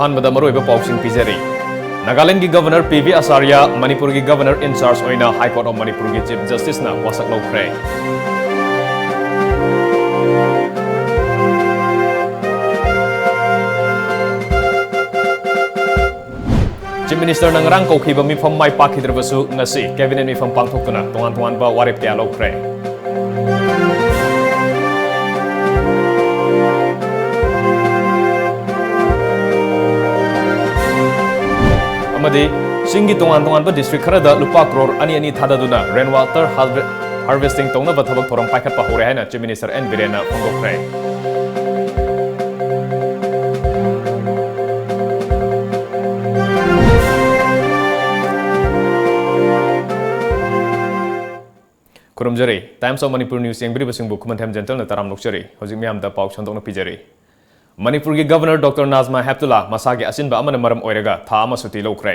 अहानबदा मरोइबा पाउसिंग पिजरी नागालैंड की governor PV Acharya Manipur की governor in charge ओइना हाई कोर्ट ऑफ मणिपुर की चीफ जस्टिस ना वासक लौख्रे चीफ मिनिस्टर नंगरांग कौखिबा मिफम माइ पाखिद्रबसु ngasi कैबिनेट मिफम पांगथोक्तुना तोंगान-तोंगानबा वारेप क्या लौख्रे अमदी सिंगी तोंगान-तोंगानबा डिस्ट्रिक्ट खरदा लुपा करोड़ अनि थादादुना रेन वाटर हार्वेस्टिंग तौनबा थबक थोरम पाइखतपा हौरे हाइना चीफ मिनिस्टर एन बिरेना फोंदोख्रे खुरमजरी टाइम्स ऑफ मणिपुर न्यूज यंगबिरिबसिंगबु खुमनथेम जेंटल तराम लोकचरी हजिक म्यामदा पाउ छंदोंना पिजरी मणिपुर की गवर्नर डॉक्टर नाजमा हेप्तुल्ला मसागे असिनबा अमन मरम ओइरगा था अमा सुति लौख्रे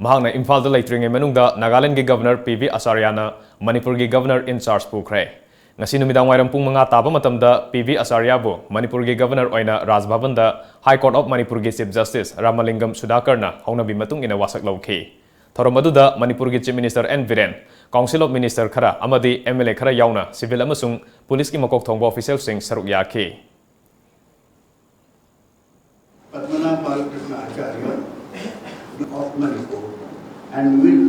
महांगना इम्फाल लेट्रिंगे मनुंगदा नागालैंड की गवर्नर पीवी आचार्यना मणिपुर की गवर्नर इंचार्ज पुख्रे ngasi numidaang wairam pung manga taba matamda pv acharya bu manipur gi governor oina rajbhavan da high court of manipur gi chief justice ramalingam sudhakar na haunabi matung ina wasak lauki thorom aduda manipur gi chief minister n viren council of minister khara amadi mla khara yauna civil amasung police ki makok thongba official sing saruk yakhi Padmana Balakrishna Acharya of Manipur and will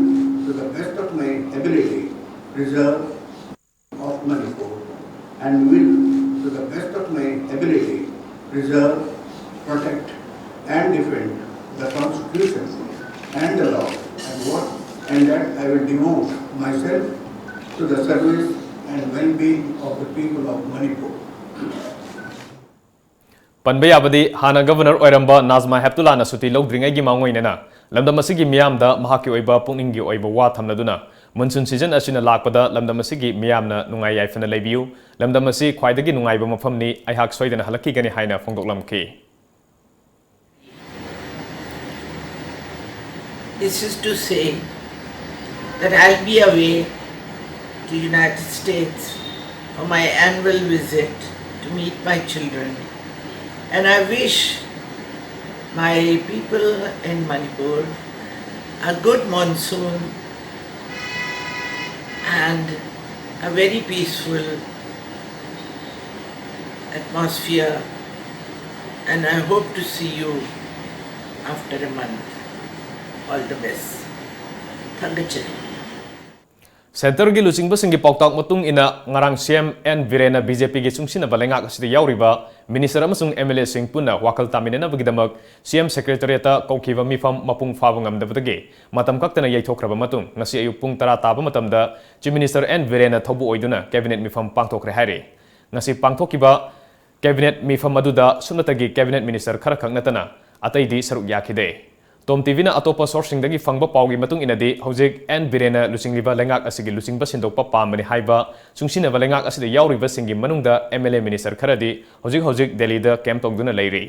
to the best of my ability preserve of Manipur and will to the best of my ability preserve, protect and defend the constitution and the law and that I will devote myself to the service and well-being of the people of Manipur. Panbayabadi Hana Governor Oiramba Nazma Heptula na suti logdring agi mangoinena lamdam asigi miyamda mahaki oiba pungningi oiba wa thamladuna monsoon season asina lakpada lamdam asigi miyamna nungai yaifana leibiu lamdam asi khwaidagi nungaiba mafamni aihak soidana halaki gani haina phongdoklamki. This is to say that I'll be away to United States for my annual visit to meet my children. And I wish my people in Manipur a good monsoon and a very peaceful atmosphere. And I hope to see you after a month. All the best. Thangachari. Center gi luchingba singi poktok matung ina ngarang CM N Virena BJP gi chungsina balengak asida yauriba minister amasung MLA sing punna wakal taminena bagidamak CM secretariat kokhiba mifam mapung fawangam dabadagi matam kaktana yaithokraba matung ngasi ayuk pung 10 taba matamda chief minister N Virena thobu oiduna cabinet mifam pangthokre hairi ngasi pangthokiba cabinet mifam aduda sunatagi cabinet minister khara khangnatana ataidi saruk yakhide Tom TV na atopa sourcing dagi fangba paugi matung inadi hojik N Virena lucingliba lengak asigi lucingba sindokpa pamani haiba sungsina balengak asida yauriba singi manungda MLA minister kharadi hojik Delhi da camp tongduna leiri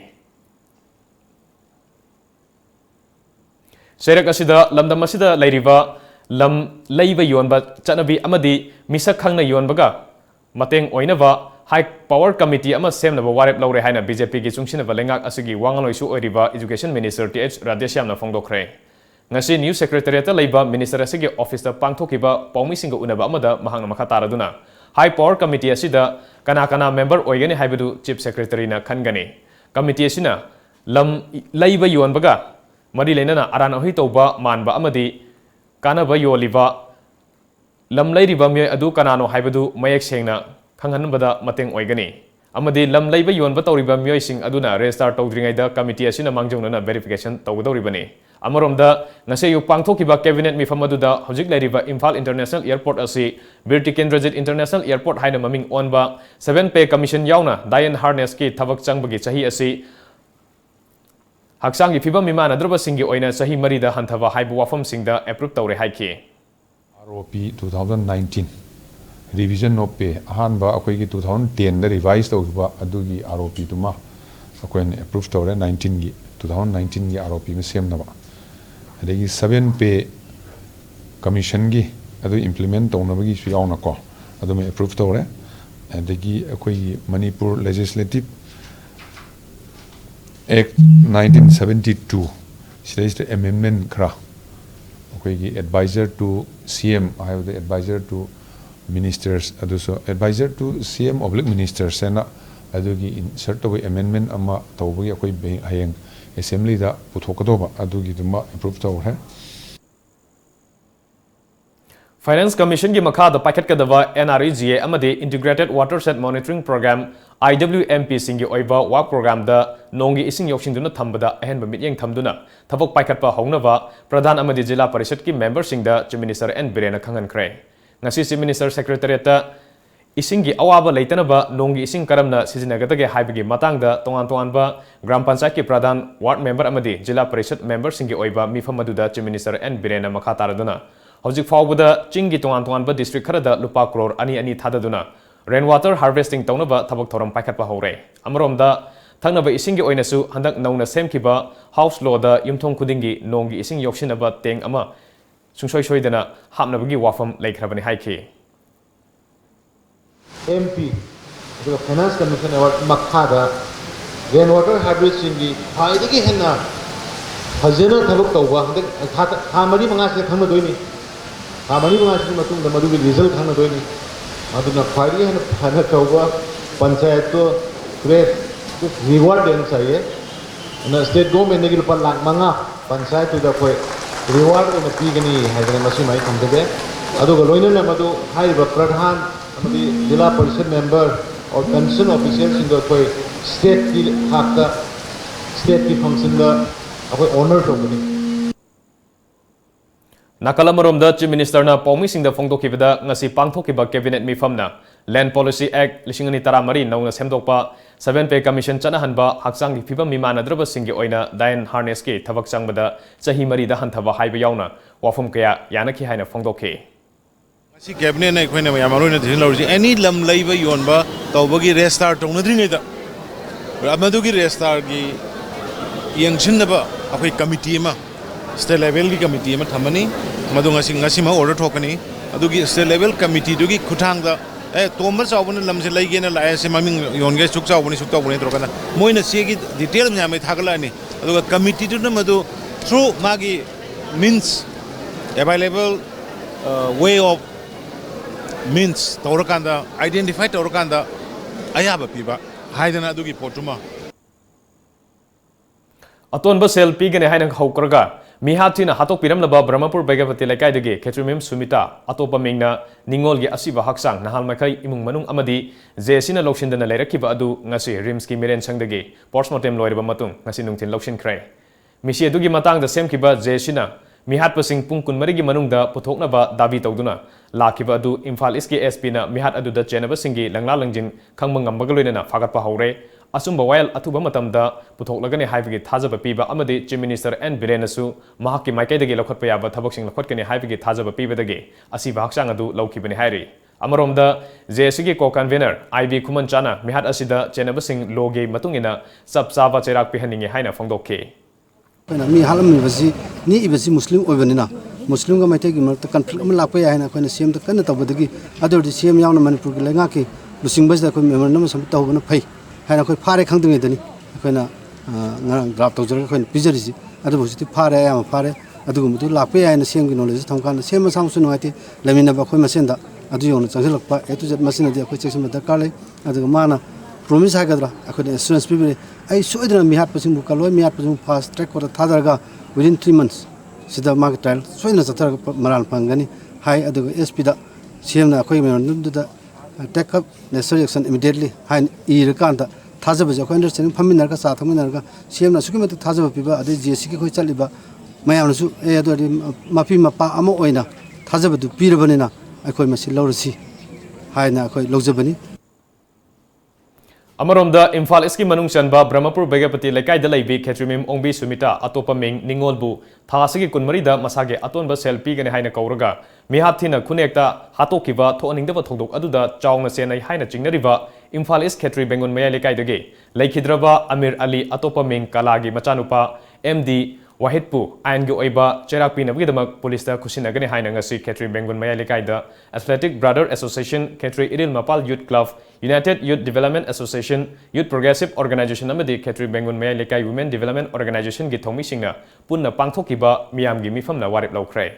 Serak asida lamdam asida leiriba lam leiba yonba chanabi amadi misak khangna yonbaga mateng oinaba High Power Committee ama semnaba warep laure haina BJP gi chungsina balengak asigi wangaloisu oiriba Education Minister TH Radheshyamna phongdokre ngasi New Secretariat leiba Minister asigi office da pangthokiba paumi singa unaba amada mahangna makha taraduna High Power Committee asida kana member oigani haibadu Chief Secretary na khangani committee asina lam leiba yonbaga mari lenana arana hoi toba manba amadi kana ba yoliba lam leiriba mi adu kanano haibadu mayak sengna Kanganbada mateng oigani. Amadi lam leiba yonba tauriba myoising aduna register tawdringaida committee asina mangjongna verification tawdoribani. Amoromda ngase yu pangthokiba cabinet mifam aduda hojik leiriba Imphal International Airport asi Birti Kendrajit International Airport haina maming onba 7 pay commission yauna Diane Harness ki thabak changbagi chahi asi haksangi phibam mimana droba singi oina chahi marida hanthava haibu wafam singda approve tawre haiki. ROP 2019 Revision of pay ahanba akoi gi 2010 da revise tawba adugi ROP tuma akoi approve tawre 19 gi 2019 gi ROP me semna ba adegi 7 pay commission gi adu implement tawna bagi su yauna ko adu me approve tawre adegi akoi Manipur legislative Act 1972 sida amendment khara akoigi advisor to CM I have the advisor to ministers aduso advisor to CM oblique ministers sena adugi insert to amendment ama tawbagi akoi hayeng assembly da puthokadoba adugi duma approve tawre Finance Commission की मखा द पाइखट कदवा NREGA अमदे Integrated Watershed Monitoring Program IWMP सिंगी ओइबा वाक programme द नोंगी इसिंग योक्सिंदुना थंबदा अहन मित्येंग थंबदुना थबक पाइखटपा हौनवा प्रधान अमदे जिला परिषद की मेंबर सिंग द चीफ मिनिस्टर एन बिरेन खंगनख्रे ngasi चीफ मिनिस्टर सेक्रेटरीट इसिंगी अवाब लेतनबा नोंगी इसिंग करमना सिजनगदगे हाइबगी मतंग द तोंगान तोंगानबा ग्राम पंचायत की प्रधान वार्ड मेंबर अमदे जिला परिषद मेंबर सिंगी ओइबा मिफम मदुदा चीफ मिनिस्टर एन बिरेन मखा तारदुना हौजिक फाउबदा चिंगी तोंगान तोंगानबा डिस्ट्रिक्ट खरदा लुपा करोड़ अनि अनि थाददुना रेन वाटर हार्वेस्टिंग तौनबा थबक थोरम पाइखटपा हौरे अमरोमदा थंगनबा इसिंगी ओइनसु हंदक नौना सेमखिबा हाउस लोदा युमथोंग खुदिंगी नोंगी इसिंग योक्सिनबा तेंग अमा सुंसोय सोयदना हापनबगी वाफम लेखरबनि हाइखि MP the Finance Commission award makhada rain water harvesting gi phaidagi henna fazena thabuk tawba handak hamari manga se khangna doini hamari manga se matung da madu result khangna doini aduna phaidagi henna phana tawba panchayat to great reward den chahiye na state government ne gi lupa lakh manga panchayat to da koi reward na pigani haidana masi mai khamde aduga loina na madu haiba pradhan जिला parishad member और pension officers in कोई state की हाकता state की function दा अकोई honour तोबनी नाकलमरोमदा chief minister ना पौमी सिंह दा फोंदोखिबदा ngasi pangthokhiba cabinet mifamna land policy act 2013 नौना सेमदोकपा 7 पे कमीशन चनाहनबा हक्सांग फिबम मिमानद्रब सिंगी ओइना दायन हार्नेस के थबक संगबदा चही मरी दा हंथबा हाइबा यावना वाफम कया यानखि हाइना फोंदोखे Si cabinet na ikhoi na yamaro na dhisin laurisi any lam laiba yonba tawbagi restart tong nadri ngai da amadu gi restart gi yangsin na ba akhoi committee ma state level gi committee ma thamani madu ngasi ma order thokani adu gi state level committee du gi khuthang da tomba chawbun lam se lai ge na la se maming yon ge suk chawbuni trokana moina se gi detail nya mai thagala ni adu committee du na madu through magi means available way of means taurakanda identify taurakanda ayaba piba haidana adugi potuma अतोनब सेल पीगने हाइन हौकरगा मिहाथिना हातोक पिरमलबा ब्रह्मपुर बैगपति लेकाइदगे खेत्रुमिम सुमिता अतोप मिंगना निंगोलगे असिबा हक्सांग नहाल मखै इमुंग मनुंग अमदी जेसिना लौसिनदना लेरखिबा अदु ngasi रिम्स की मिरेन संगदगे पोस्टमार्टम लोइरबा मतुंग ngasi नुंथिन लौसिनख्रै मिसी अदुगी मतांगदा सेमखिबा जेसिना मिहातपसिंग पुंग कुनमरिगी मनुंगदा पुथोकनबा दाबी तौदुना लाखिबा अदु इम्फाल ईस्ट के एसपी ना मिहात अदुदा चेनबसिंगी लंगला लंजिन खंगब ngambag लोइनना फागतपा हौरे असुंबा वायल अथुबा मतमदा पुथोकलगने हाइबगी थाजबा पीबा अमदी चीफ मिनिस्टर एन बिरेनसु महाकी माइकैदगी लखतपा याबा थबकसिंग लखतकने हाइबगी थाजबा पीबदगे असिबा हक्सांग अदु लौखिबनि हाइरि अमरोमदा जेएससी को कन्वेनर आईबी खुमन चाना मिहात असिदा चेनबसिंग लोगे मतुंगिना सब चाबा चेराक पिहनिंगे हाइना फोंदोखे मी हालमबसी नि इबसी मुस्लिम ओइबनिना मुस्लिम का मैथे की मरत कन्फ्लिक्ट अम लाप याय ना कोइन सीएम त कन तबदगी अदरदि सीएम यावना मणिपुर की लेंगा की लुसिंग बस को मेमोर नम सम तौबन फै हायना कोइ फारे खंगदंगे दनी कोइना ड्राफ्ट तौजर कोइन पिजरिसि अदु बुसिति फारे या फारे अदु मुदु लाप याय ना सीएम की नॉलेज थमखान सीएम सामसु नवाति लेमिनबा कोइ मसेंदा अदु योन चंगलकपा एतु जत मसिन दि कोइ चेक्सम दरकार ले अदु माना promise हागद्रा अखोने एश्योरेंस पिबे आई सोइदना मिहात पसिंग बुकलोय मिहात पसिंग फास्ट ट्रैक को थादरगा within 3 months सिदा मार्क ट्रायल सोइना जतर मराल पंगनी हाई अदु एसपी दा सीएम ना कोइ मेन द take up necessary action immediately हाई इरकान दा थाजब ज कोइ अंडरस्टैंडिंग फमिनर का साथ मिनर का सीएम ना सुकिमत थाजब पिबा अदु जीएससी की कोइ चलिबा मयामनसु ए अदु माफी मपा अमा ओइना थाजब दु पिरबनिना अखोइ मसि लौरसी हाइना अखोइ लौजबनी अमरोमदा इम्फाल इसकी मनुंग चनबा ब्रह्मपुर बेगपति लेकाइदा लैबी खेत्रिमिम ओंबी सुमिता अतोपा मिंग निंगोलबु थासगी कुनमरीदा मसागे अतोनबा सेल पीगने हाइना कौरगा मिहाथिना खुनेक्ता हातोकिबा थोनिंगदबा थोदोक अदुदा चावना सेनै हाइना चिंगनरिबा इम्फाल इस खेत्री बेंगुन मया लेकाइदगे लैखिद्रबा अमीर अली अतोपा मिंग कलागी मचानुपा MD wahitpu ain gi oiba cherak pinabgidama police da khusinagani haina ngasi Khetri Bengun Maya Lekaida Athletic Brother Association, Khetri Iril Mapal Youth Club, United Youth Development Association, Youth Progressive Organization amadi Khetri Bengun Maya Lekai Women Development Organization gi thomi singna punna pangthokiba miyam gi mifamna warip laukhre.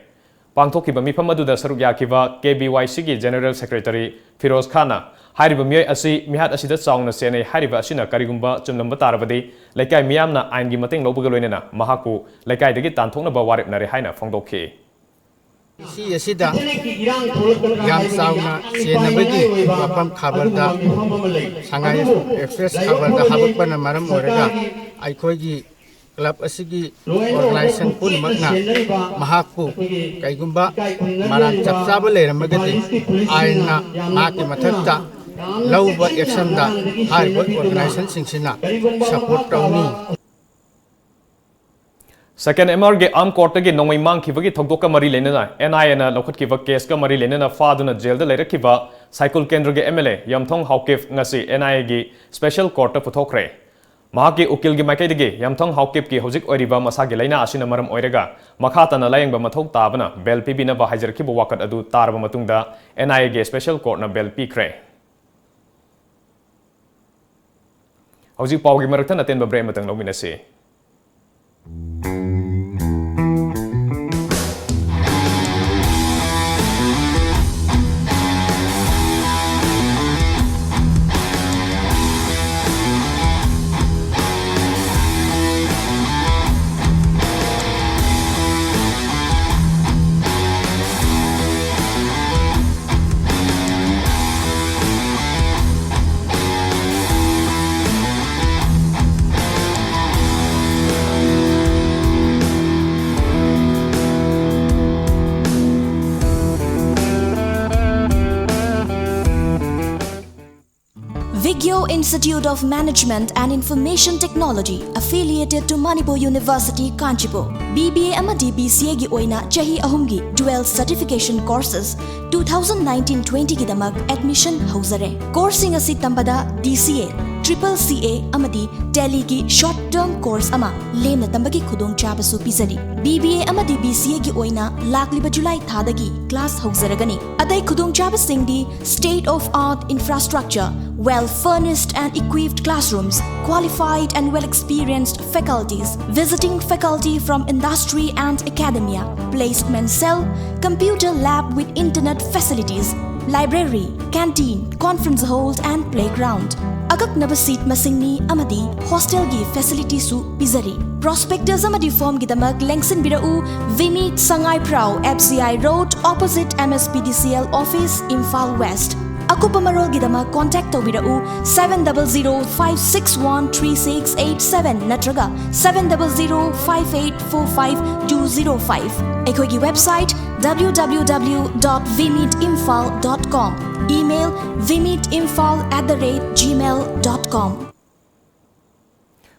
Pangthokiba mifam aduda saruk yakiba KBYC gi General Secretary Firoz Khana hariba miyai asi mihat asida chaungna senai hariba asina karigumba chumlamba tarabadi lekai miyamna ain gi mateng lobuga loinena mahaku lekai dagi tanthokna ba warip nare haina phongdokhi. isi asida yam sauna senabagi wapam khabarda sangai express khabarda habakpana maram oraga aikhogi club asigi organization pun magna mahaku kaigumba marang chapsaba leramagati aina maki mathakta lauba action da haiba organization singsina support tawni. Second MR ge arm court ge nongmai mang khibagi thokdoka mari lenena NIA na lokhat kiba case ka mari lenena faduna jail da lerakhiba cycle kendra ge MLA Yamthong Haukip ngasi NIA ge special court ta puthokre. Mahaki ukil gi makai dege Yamthong Haukip ki hojik oiriba masa ge laina asina maram oiraga makhata na layang ba mathok tabana bel pibina ba hajar khiba wakat adu tarba matungda NIA ge special court na bel pikre. Hojik pawgi maraktan aten ba bre matang lominase. Vigyo Institute of Management and Information Technology affiliated to Manipur University, Kanchipur. BBA amadi BCA gi oina chahi ahumgi dual certification courses 2019-20 gi damak admission hauzare. Coursing asi tambada DCA, Triple CA amadi Tele gi short term course ama lemna tambagi khudong chabasu pizari. BBA amadi BCA gi oina lakliba July thadagi class hauzaragani. Adai khudong chabasingdi state of art infrastructure, well-furnished and equipped classrooms, qualified and well-experienced faculties, visiting faculty from industry and academia, placement cell, computer lab with internet facilities, library, canteen, conference hall and playground. Akaknaba seat masingni amadi hostel gi facility su pizari. Prospectors amadi form gidamak lengsin birau Vimit Sangai Prau FCI Road opposite MSPDCL office Imphal West. Akupa marol gidama contact tawbirau 700-561-3687 natraga 700-5845-205. Ekogi website www.vimitimphal.com. Email vimitimphal@gmail.com.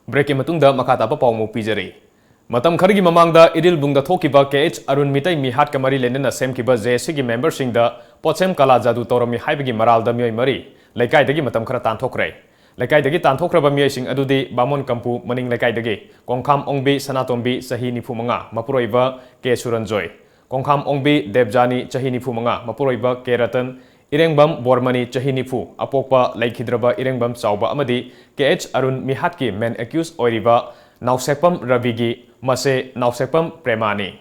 Break matungda makata pa pawmo pijari. Matam khargi mamangda idil bungda thokiba KH Arun Mitai mihat kamari lenena semkiba JSC gi member singda potsem kala jadu torami haibagi maralda mioi mari lekai dagi matam khara tanthokre. Lekai dagi tanthokraba mioi sing adudi Bamon Kampu maning lekai dagi Kongkham Ongbi Sanatombi sahi nifumanga mapuroiba K Suranjoy. Kongkham Ongbi Debjani chahi nifumanga mapuroiba K Ratan Irengbam Bormani chahi nifu apokpa laikhidraba Irengbam chauba amadi KH Arun mihatki main accused oiriba Nausepam Ravigi Mase Nausepam Premani.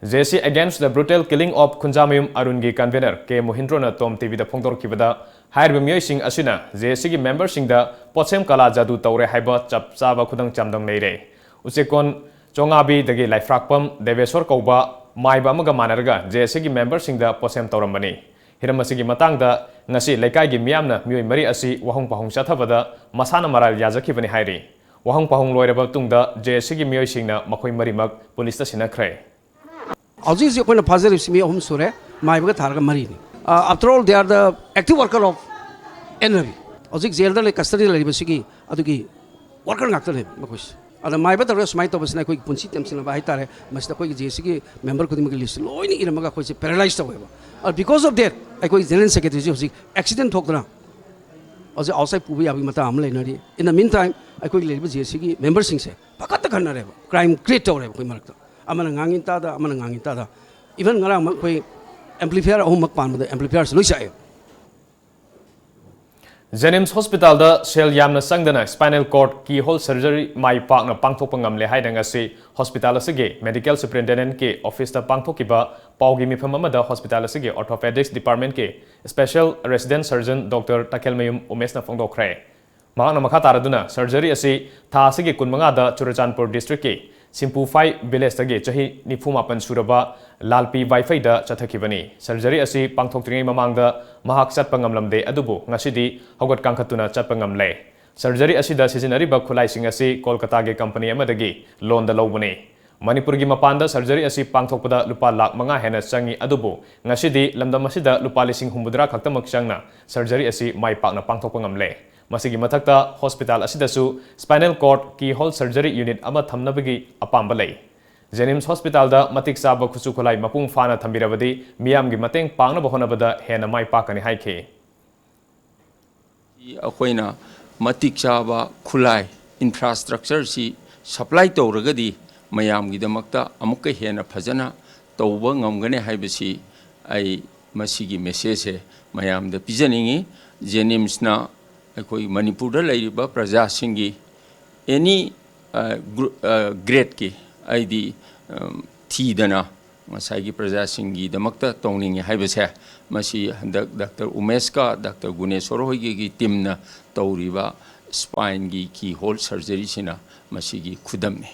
JC against the brutal killing of Kunjamayum Arungi convener K Mohindrona Tom TV da Phongdor Kibada Hair Myoy Sing Asuna JC gi member sing da Potsem Kala Jadu Taure Haiba Chap Chaba Khudang Chamdang Neire Usekon Chongabi dagi Laifrakpam Deveswar Kauba Maiba Amaga Manarga JC gi member sing da Potsem Taurambani Hiramasigi Matangda Ngasi Lekai gi Miamna Myoy Mari Asi Wahong Pahong Chathabada Masana Maral Yazakibani Hairi Wahang Pahong loiraba tungda JSC gi miyoi singna makhoi marimak police ta sinakre. Alji is a positive simi home sure, my Targa Marini. After all, they are the active worker of NRV. Alji Zelda like custody Libasiki, Aduki, worker actor him. And my better rest might of us like Punsi Temsin of Haitare, Master Koi JSC member could make list, Loini in a Maga paralyzed however. Because of that, I go General Secretary accident talk around. also outside pubi abi mata am leinari in the meantime akoi leiba JC gi members sing se pakata khanare crime create tore koi marakta amana ngangin ta da even ngara mak koi amplifier ahum mak pan da amplifier loi sai Jennings Hospital da sel yamna sangdana spinal cord keyhole surgery mai pakna pangthokpa ngamle haidanga si hospital asige medical superintendent ke office da pangthokiba paugi mifam amada hospital asige orthopedics department ke special resident surgeon Dr. Takelmayum Umesh na phongdokre mahana makha taraduna surgery asi tha asige kunmanga da Churachandpur district ke Simpufai village tagi chahi nifumapan suraba lalpi wifi da chathakibani surgery asi pangthoktingai mamangda mahak chatpa ngamlamde adubu ngasidi hogot kangkhatuna chatpa ngamle surgery asida sizinari ba khulai sing asi Kolkata ge company amadagi loan da lobuni Manipur gi mapanda surgery asi pangthokpada lupa lakh manga hena changi adubu ngasidi lamdam asida lupa lising humudra khaktamak changna surgery asi mai pakna pangthokpa ngamle Masigi matakta hospital asidasu spinal cord keyhole surgery unit ama thamnabagi apamba lei Jennings Hospital da matik saba khusu khulai mapung fana thambirabadi miyam gi mateng pangna bahonabada hena mai pakani haike akoina matik saba khulai infrastructure si supply tawragadi mayam gi damakta amukka hena phajana tawba ngamgane haibasi ai masigi message mayam da pijaningi Jennings na Akoi Manipur da laiba praja singi any grade ki ID thi dana masai gi praja singi damakta tongning haibase masi handak Dr. Umesh ka Dr. Guneshwar hogi gi team na tawriba spine gi keyhole surgery sina masi gi khudamne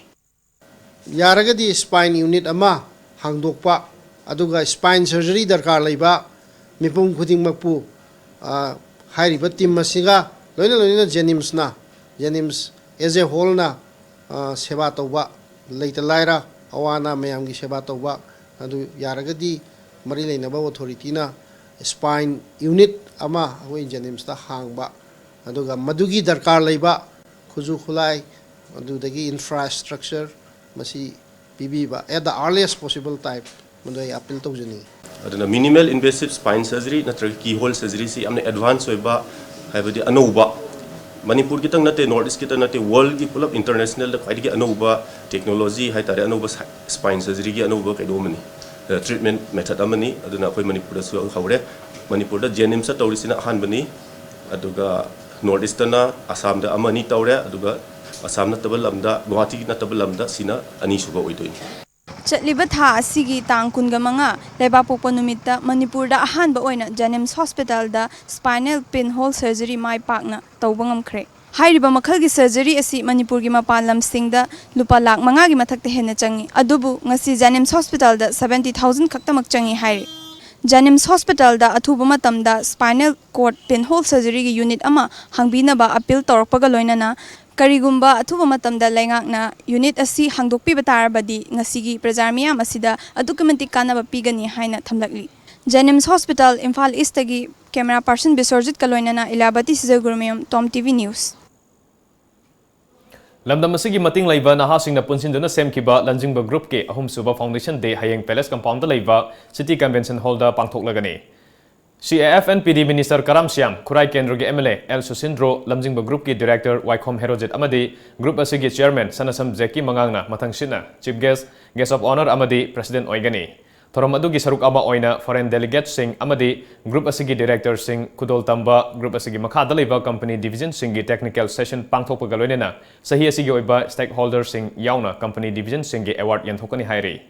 yaragadi spine unit ama hangdokpa aduga spine surgery darkar laiba mipum khuding makpu hairiba team masiga loina Jennings as a whole na seba tawba leita laira awana mayam gi seba tawba adu yaragadi mari leinaba authority na spine unit ama hoi Jennings ta hangba aduga madugi darkar leiba khuju khulai adudagi infrastructure masi bibiba at the earliest possible time mandai appeal tawjani aduna minimal invasive spine surgery natra keyhole surgery si amne advance oiba haibadi anouba Manipur kitang nate North East kitang nate world ki pulap international da khaidi ki anouba technology hai tare anouba spine surgery ki anouba kaidomani treatment method amani aduna koi Manipur da su haure Manipur da Jennings sa tawrisina hanbani aduga North East na Assam da amani tawre aduga Assam na tabalamda Guwahati na tabalamda sina ani suba oidoi Chatliba tha asigi tang kunga manga leba popa numita Manipur da ahanba oina Jennings Hospital da spinal pinhole surgery mai pakna tawbangam khre hairiba makhal gi surgery asi Manipur gi mapalam singda lupa lakh manga gi mathakte hena changi adubu ngasi Jennings Hospital da 70,000 khaktamak changi hairi Jennings Hospital da athuba matamda spinal cord pinhole surgery gi unit ama hangbina ba appeal torpaga loinana Karigumba athuba matamda laingakna unit asi hangdokpi batarabadi ngasigi prajar miyam asida adukumentik kanaba pigani haina thamlakli Jennings Hospital Imphal East tagi camera person Bisorjit kaloinana Ilabati Sizagurmiyum Tom TV News Lamdam asigi mating laiba nahasingna punsinduna semkiba Lamjingba Group ke ahum suba foundation day hayeng palace compound da laiba city convention hall da pangthoklagani CAFNPD Minister Karam Syam, Kurai Kendro ge MLA El Susindro, Lamjingba Group ki Director Waikhom Herojit Amadi, Group asigi Chairman Sanasam Zeki Mangangna Mathangsina, Chief Guest, Guest of Honor Amadi, President Oigani. Thorom adu gi saruk aba oina Foreign Delegate Singh Amadi, Group asigi Director Singh Kudol Tamba, Group asigi Makha Dalaiba Company Division Singh gi Technical Session Pangthokpa galoinena, sahi asigi oiba Stakeholder Singh Yauna Company Division Singh gi Award yanthokani hairi.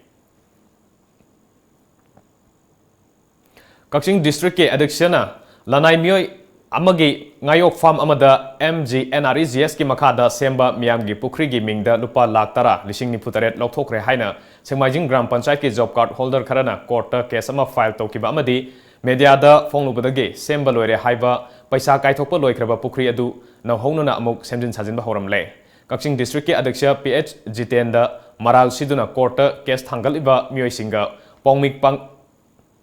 Kaching District ke Adikshana Lanai Myoy Amagi Ngayok Farm Amada MGNREGS ki Makada Semba Miyamgi Pukri gi Mingda Lupa Lakh Tara Lishing Niputaret Lokthokre Haina Sengmajing Gram Panchayat ki Job Card Holder Karana Court case ama file tawkiba amadi media da fonglubadagi Semba loire haiba paisa kaithokpa loikraba Pukri adu nawhonuna amuk semjin sajinba horamle Kaching District ke Adiksha PH Jitenda Maral Siduna Court case thangaliba Myoy Singa Pongmik Pang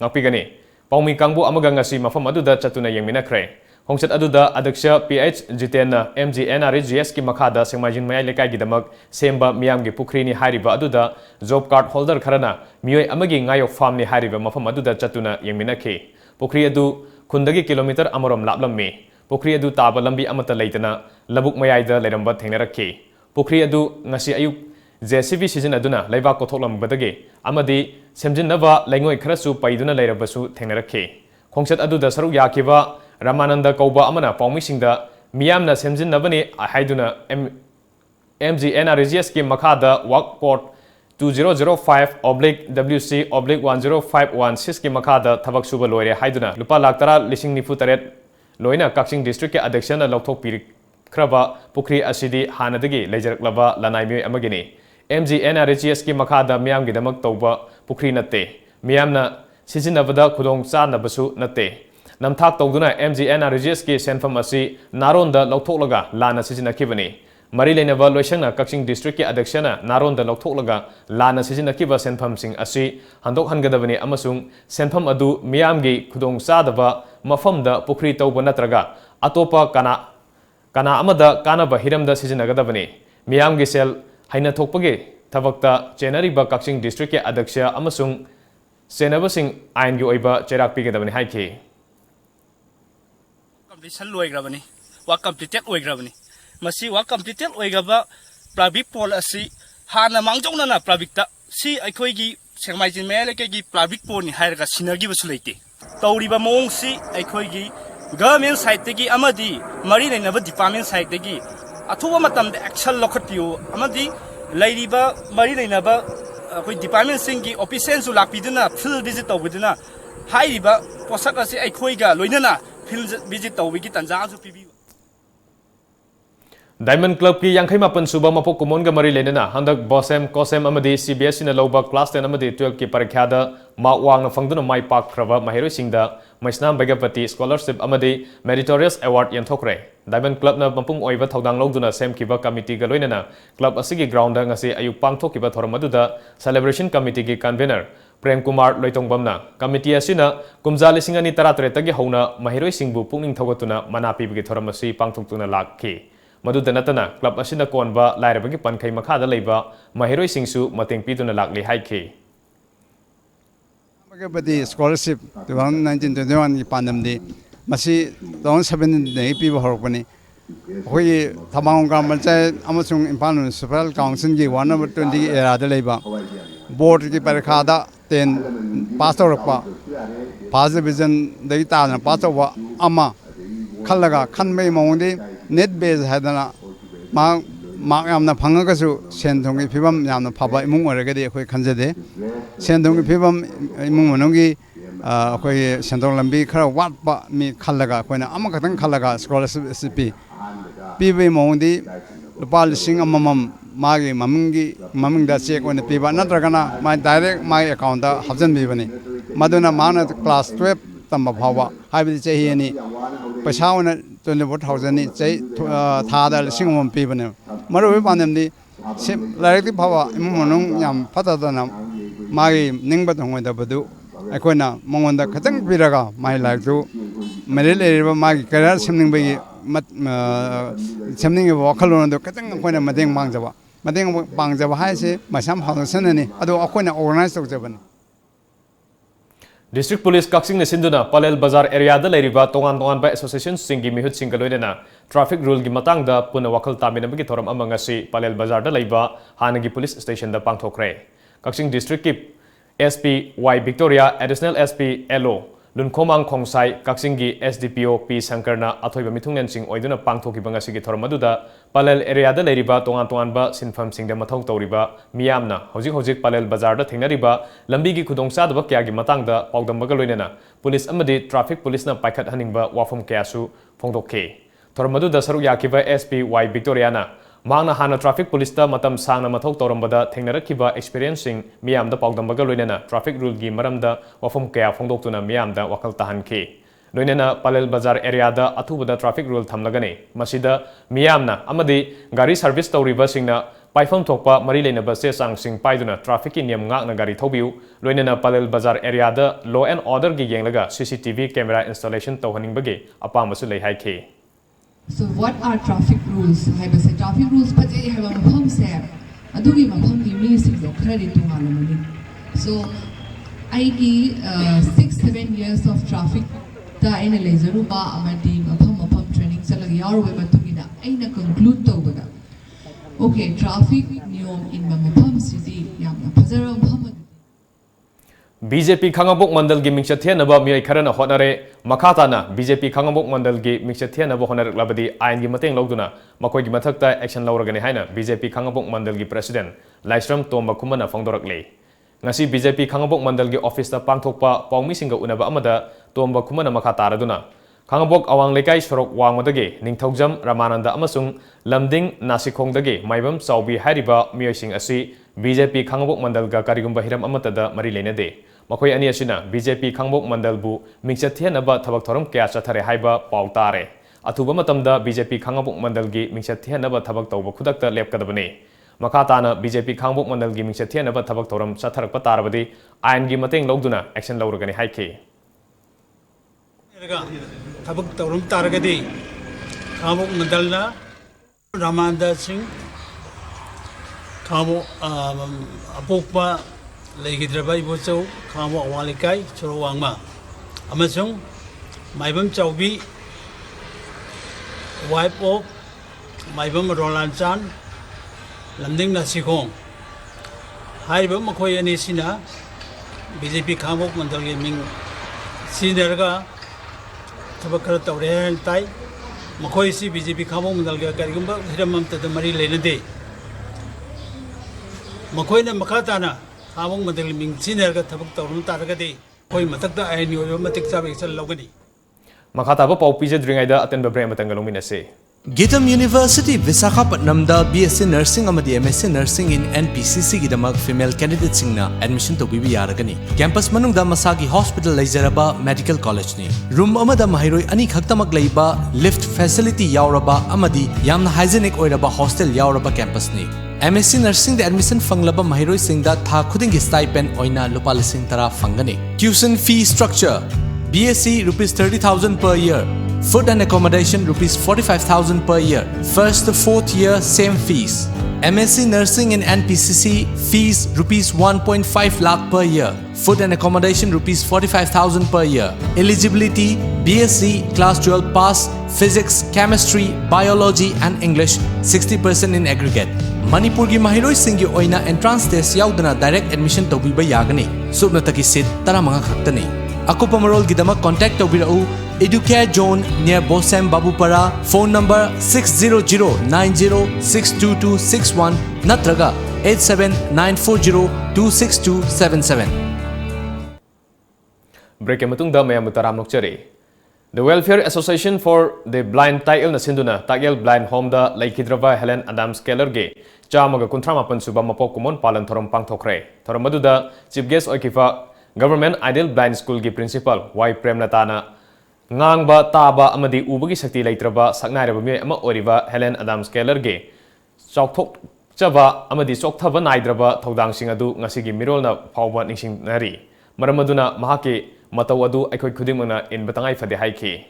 Ngapigani Paumi Kangbu amaga ngasi mafam aduda chatuna yengminakre Hongsat aduda Adiksha PH Jitena MGNREGS ki Makhada Sengmajin Mayai Lekai gi damak semba miyamgi Pukri ni hariba aduda job card holder kharana miyoi amagi ngayok farm ni hariba mafam aduda chatuna yengminakhe Pukri adu khundagi kilometer amarom laplammi Pukhri अदु ताबा लंबी अमता लेतना लबुक मयाइदा लेरंबा थेंगनरखी पुखरी अदु ngasi ayuk JCB सिजनदुना लेबा कोथोलमबदगे अमदी सेमजिनबा लेंगोय खरसु पैदुना लेरबसु थेंगनरखी खोंगसत अदुदा सरुक याखिबा रामानंद कौबा अमना पाउमिसिंगदा मियामना सेमजिनबनी हाइदुना MGNRGS की मखादा वर्कपोर्ट 2005/WC/105116 की मखादा थबक सुब लोरे हाइदुना लुपा लाख तरा लिसिंग निफु तरेट लोइना काक्सिंग डिस्ट्रिक्ट के अध्यक्ष न लौथोक पिरख्रबा पुखरी असिदी हानदगी लेजरक्लबा लनाइमे अमगिनी MGNRGS की मखादा मियाम की दमक तौबा पुखरी नत्ते मियामना सिजिनबदा खुदोंग चानबसु नत्ते नमथाक तौदुना MGNRGS की सेंफम असि नारोंदा लौथोकलगा लाना सिजिनखिबनी मरी लेनबा लोइसंगना कक्सिंग डिस्ट्रिक्ट के अध्यक्षना नारोंदा लौथोकलगा लाना सिजिनखिबा सेंफम सिंग असि हंदोक हनगदबनी अमसुंग सेंफम अदु मियामगी खुदोंग चादबा मफमदा पुखरी तौबा नत्रगा अतोपा काना अमदा कानबा हिरमदा सिजिनगदबनी मियामगी सेल हाइना थोकपगे थबक्ता चेनरीबा कक्सिंग डिस्ट्रिक्ट के अध्यक्ष अमसुंग सेनबसिंग आइनगी ओइबा चेराक पिगदबनी हाइखि कंप्लीशन लोइग्रबनी वा कंप्लीटेड ओइग्रबनी मसी वा कंप्लीटेड ओइगबा प्राइवेट पोल असि हाना मांगजौना प्राइवेट सी अखोइगी सेंगमाइजिन मेलेकेगी प्राइवेट पोल नि हायरगा सिनगिबसु लेते तौरिबा मोंग सी अखोइगी गवर्नमेंट साइड तगी अमदी मरी लेनबा डिपार्टमेंट साइड तगी अथुबा मतम एक्शन लखतियो अमदी लैरिबा मरी लेनबा अखोइ डिपार्टमेंट सिंगी ऑफिसर सु लापिदना फील्ड विजिट तौबदना हाइरिबा पोसक असि अखोइगा लोइनना फील्ड विजिट तौबिगी तंजासु पिबि डायमंड क्लब की यांखै मापन सुबा मपो कुमोनगा मरी लेना हंदक बॉसेम कोसेम अमदी CBSE न लौबा क्लास 10 अमदी 12 की परीक्षादा मार्क वांगना फंगदुना माइ पाकख्रबा महिरोइसिंगदा मैस्नाम बैगपति स्कॉलरशिप अमदी मेरिटोरियस अवार्ड यंथोकरे डायमंड क्लब न मपुंग ओइबा थौदांग लौदुना सेमखिबा कमिटी गा लोइनना क्लब असिगी ग्राउंड ngasi अयुक पांगथोकिबा थोरमदुदा सेलिब्रेशन कमिटी की कन्वेनर प्रेम कुमार लोइतोंगबमना कमिटी असिना कुमजा लिसिंग अनि 13 तगी हौना महिरोइसिंगबु पुंगनिंग थौगतुना मना पिबगी थोरमसि पांगथोकतुना लाखि मधुद नतना क्लब असिना कोनबा लाइरबगी पनखै मखादा लेबा महिरोइ सिंगसु मतेंग पिदुना लाखली हाइखि बगपति स्कॉलरशिप 2019-21 की पानमदि मसी 2017 ने पीबा हरपनी होई थमांग ग्राम पंचायत अमसुंग इम्फाल म्युनिसिपल काउंसिल की 1/20 एरा द लेबा बोर्ड की परीक्षादा 10 पास तौरपा फर्स्ट डिवीजन दगी ताना पास तौबा अमा खलगा खनबै मौंदी नेट बेस हादना मार्क यामना फंगगसु सेंथोंगी फिबम यामना फबा इमुंग ओरगदि अखोय खनजदे सेंथोंगी फिबम इमुंग मनोंगी अखोय सेंथों लंबी खरा वाटपा मी खलगा अखोयना अमा खतंग खलगा स्कॉलरशिप पीबे मौंदी लुपा लिसिंग अममम मागी ममिंगदा चेक ओने पीबा नत्रगना माय डायरेक्ट माय अकाउंट दा हजन बीबनी मदुना माना क्लास 12 तंबा फावा हाइबदि चेहिनी पैसा ओने 24,000 चै थादा लिसिंग ओम पीबने मरुबे पानमदि लाइरेक्टि फावा इमुमनुंग याम फतदना मागी निंगबा दंगदबदु अखोयना मंगोंदा खतंग पिरगा माय लाइकदु मेरे लेरिबा मागी करियर सेमनिंगबगी सेमनिंग वखलोनदो खतंग अखोयना मदेंग पांगजबा हाइसे मसाम फाउंडेशननी अदो अखोयना organise तौजबनी district police Kakching सिंधुना Palel बाजार एरिया लेरिबा तोगान तोगान बा एसोसिएशन सिंगी मिहुत सिंगा लोइना ट्रैफिक रूल की मतंगदा पुना वखल तामिनबगी थोरम अमंगसी पलेल बाजार लेबा हानगी पुलिस स्टेशन दा पांगथोखरे कक्सिंग डिस्ट्रिक्ट की SP Y Victoria additional SP LO Lunkhomang Khongsai Kakching की SDPO P शंकरना अथोइबा मिथुंगन सिंग ओइदुना पांगथोकिबा ngasi थोरम अदुदा पलेल एरिया लेरिबा तोगान तोगान बा सिनफम सिंग दा मथौ तौरिबा मियामना हौजिक पलेल बाजार दा थेंगनरिबा लंबी की खुदोंसादबा क्यागी मतंगदा पाउदमबगा लोइना पुलिस अमदी ट्रैफिक पुलिसना पाइखत हनिंगबा वाफम क्यासु फोंदोखे थोरम अदुदा सरुक याकिबा SP Y विक्टोरियाना मांगना हाना ट्रैफिक पुलिस दा मतम सांगना मथौ तौरमबदा थेंगनरखिबा एक्सपीरियंसिंग मियामदा पाउदमबगा लोइना ट्रैफिक रूल की मरमदा वाफम क्या फोंदोक्तुना मियामदा वखल ताहनखे लोइना पलेल बाजार एरिया दा अथुबदा ट्रैफिक रूल थमलगने मसिदा मियामना अमदी गाड़ी सर्विस तौरिबा सिंगना पाइफम थोकपा मरी लेनबा से सांगसिंग पाइदुना ट्रैफिक की नियम गाकना गाड़ी थौबिउ लोइना पलेल बाजार एरिया दा लॉ एंड ऑर्डर की येंगलगा CCTV कैमरा इंस्टॉलेशन तौहनिंगबगे अपामसु लेहाइखे So what are traffic rules? हाइबसे traffic rules पजे हाइबा मफम से अदुगी मफम की मीसिंग से क्रेडिट तुंगालमनी So आइगी 6-7 years of traffic ता इन लेजरुबा अमदी मफम चलग यारोबे मतुंगिदा अइना कंक्लूड तौबदा ओके ट्रैफिक नियम इन मफम सिटी यामना फजरा मफम BJP Khangabok Mandal gi mingchathe naba mi kharana honare makhatana BJP Khangabok Mandal gi mingchathe naba honar labadi ain gi mateng logduna makoi gi mathakta action lawragani haina BJP Khangabok Mandal gi president Laisram Tomba Khumana phangdorakle ngasi BJP Khangabok Mandal gi office ta pangthokpa pawmi singa unaba amada Tomba Khumana makha taraduna Khangabok awang lekai sorok wangmadage ningthaujam Ramananda amasung lamding nasikhongdage maibam chawbi hariba miyosing asi BJP Khangabok Mandal ga karigumba hiram amatada mari lenade Makoi ani asina BJP Khangabok Mandal bu mingchathe naba thabak thoram kya chathare haiba paw tare athuba matamda BJP Khangabok Mandal gi mingchathe naba thabak tawba khudakta lepkadabane makhatana BJP Khangabok Mandal gi mingchathe naba thabak thoram chatharakpa tarabadi ain gi mateng logduna action lawragani haike thabak tawram taragadi Khangabok Mandalna Ramanda Singh Khamo apokpa Legidraba Iboso Khamo Awalikai Chorowangma Amasung Maibam Chaubi wife of Maibam Roland Chan Landing Nasikong Haibam Makoy Anisina BJP Khamo Mandal Gaming Sinerga Tabakar Tawre Tai Makoy si BJP Khamo Mandalga Karigumba Hiramam Tadamari Lenade Makoyna Makatana Khangabok Mandal ming sinerga thabak tawrum taragadi koi matakta aini oyo matik chabe sal logani Makhataba paw pije dringaida atenba brem matangalongminase Gitam University Visakhapatnamda BSc Nursing amadi MSc Nursing in NPCC gidamak female candidate singna admission tobibi yaragani campus manungda masagi hospital leijaraba medical college ni room amada mahiroi ani khaktamak leiba lift facility yauraba amadi yamna hygienic oiraba hostel yauraba campus ni MSc Nursing the admission fanglaba mahiroi singda tha khudingi stipend oina lupa lising tara fangani tuition fee structure BSc rupees 30,000 per year food and accommodation rupees 45,000 per year first to fourth year same fees MSc Nursing in NPCC fees rupees 1.5 lakh per year food and accommodation rupees 45,000 per year eligibility BSc class 12 pass physics chemistry biology and English 60% in aggregate Manipur gi mahiroi singgi oina entrance test yaudana direct admission tobiba yagani subnataki seat 15 khaktani akupa marol gidama contact tobirau Educare Zone near Bosem Babupara phone number 60090622261 natraga 87940262277 Break matungda mayam taram nokchari The Welfare Association for the Blind Tail Nasinduna Tail Blind Home da Laikidrava Helen Adams Keller ge Chamaga Kuntramapan Suba Mapokumon Palan Thoram Pangthokre Thoram Maduda Chief Guest Oikifa Government Ideal Blind School gi Principal Y Premlatana Ngangba Taba Amadi Ubagi Sakti Laitraba Saknairaba Mi Ama Oriva Helen Adams Keller ge Chokthok Chaba Amadi Chokthaba Naidraba Thodang Singadu Ngasigi Mirolna Pawba Ningsing Nari Maramaduna Mahaki Matawadu Aikoi Kudimana in Batangai Fade Haiki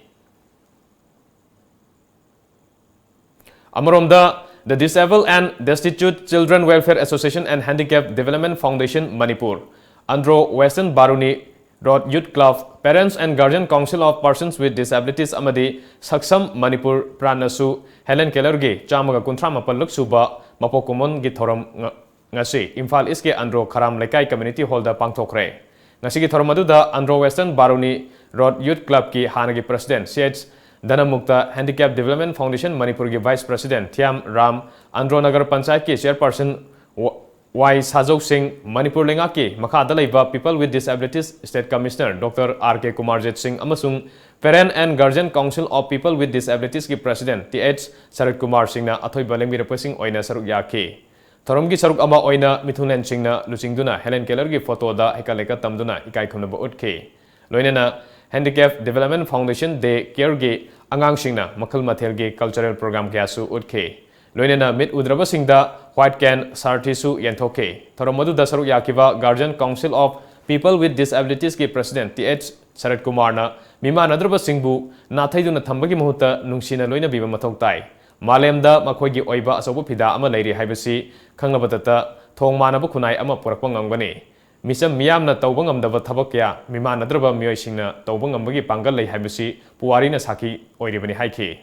Amaromda the Disabled and Destitute Children Welfare Association and Handicap Development Foundation Manipur Andro Western Baruni Road Youth Club Parents and Guardian Council of Persons with Disabilities Amadi Saksam Manipur Pranasu Helen Kellerge Chamaga Kuntrama Paluk Suba Mapokumon Githoram Ngasi Imphal Iske Andro Karam Lekai Community Holder Pangthokre Ngasigi Thormaduda Andro Western Baruni Road Youth Club ki Hanagi President CH Danamukta Handicap Development Foundation Manipur ki Vice President Thiam Ram Andro Nagar Panchayat ki Chairperson Y Sajok Singh Manipur Lenga ki Makhada Laiba People with Disabilities State Commissioner Dr. R.K. Kumarjit Singh Amasung Parent and Guardian Council of People with Disabilities ki President TH Sarat Kumar Singh na Athoy Balengmi repressing Oina Saruk Yaki Thoramgi saruk ama oina mithunen singna luchingduna Helen Keller gi photo da hekaleka tamduna ikai khunaba utke loinena Handicap Development Foundation de care gi angang singna makhal mathel gi cultural program kya su utke loinena mit udraba singda white can sarthi su yenthoke thoramadu da saruk yakiba Guardian Council of People with Disabilities ki President TH Sarat Kumar na mima nadraba singbu nathaiduna thambagi muhutta nungsina loina biba mathok tai Malemda Makogi Oiba Asobu Pida Ama Lady Hibasi Kangabatata Tong Manabu Kunai Ama Purakangani Misam Miamna Taubangam the Tabakia Mimana Draba Myoishina Taubangam Bagi Pangal Hibasi Puarina Saki Oiribani Haiki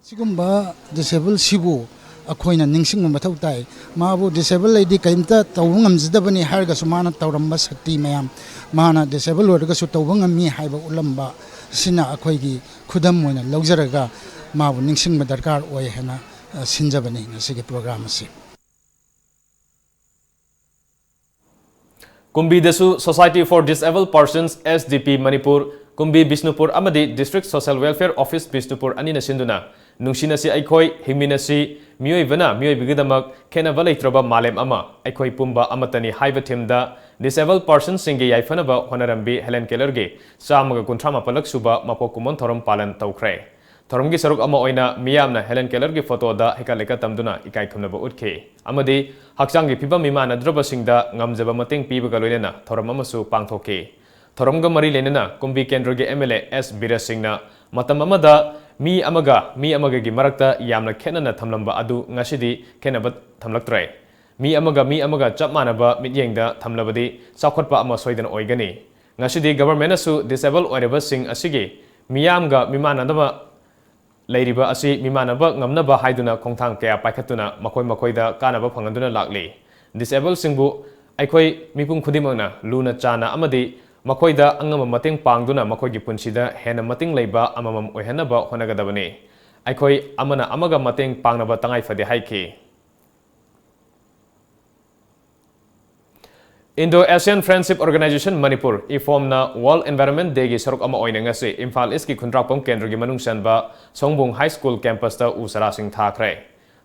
सिगुम्बा disable सिबु अखोइना निंगसिंग मथौ ताई माबु disable लेदी कइमता तौब ngamjidabani hargasu mana tawramba sakti mayam mana disable ओरगासु तौब ngami हाइबा उलम्बा सिना अखोइगी खुदम मोइना लौजरगा माबु निंगसिंग दरकार ओय हेना सिनजबनी नसिगे प्रोग्राम असे कुंबी दसु society for disable persons SDP Manipur कुंबी बिष्णुपुर अमदी district social welfare office Bishnupur अनि नसिंदुना नुंसिनसी अखोई हिमिनसी मियोइबना मियोइबिगदमक खेनबा लेत्रबा मालेम अमा अखोई पुंबा अमतनी हाइबा थीमदा डिसेबल पर्सन्स सिंगे याइफनबा होनरम्बी हेलेन केलरगे चामगा कुंथ्रामा पलक सुबा मपोक कुमन थोरम पालन तौख्रे थोरमगी सरुक अमा ओइना मियामना हेलेन केलरगे फोटोदा हेकालेका तमदुना इकाई खुमनबा उठखे अमदी हक्चांगी फिबम मिमानद्रबसिंगदा ngamjaba mateng pibaga loinena thoram amasu pangthoke थोरमगा मरी लेना कुंबी केंद्र के MLA S बीरज सिंह मतम अमदा मी अमगा की मरक्ता यामना खेनना थमलंबा अदु ngasiदी खेनब थमलक्त्रे मी अमगा चप मानबा मित्येंगदा थमलबदी चाखोटपा अमा सोइदन ओइगनी ngasiदी गवर्नमेंट असु डिसेबल ओइरबा सिंह असिगे मियामगा मिमानदबा लेरिबा असि मिमानबा ngamnaba हाइदुना खोंथांग कया पाइखतुना मखोइदा कानबा फंगदुना लागले डिसेबल सिंहबु अखोई मिपुम खुदिमना लुना चाना अमदी मखोइदा अंगम मतेंग पांगदुना मखोइगी पुंसिदा हेना मतेंग लेबा अममम ओहनबा होनगदबने अखोई अमना अमगा मतेंग पांगनबा तंगाई फदे हाइके Indo Asian friendship organisation Manipur इफॉर्मना वर्ल्ड एनवायरनमेंट डे की सरुक अमा ओइनंगसे इम्फाल ईस्ट की खुंद्रापम केंद्र की मनुंग चनबा सोंगबुंग हाई स्कूल कैंपस ता उसरा सिंह थाखरे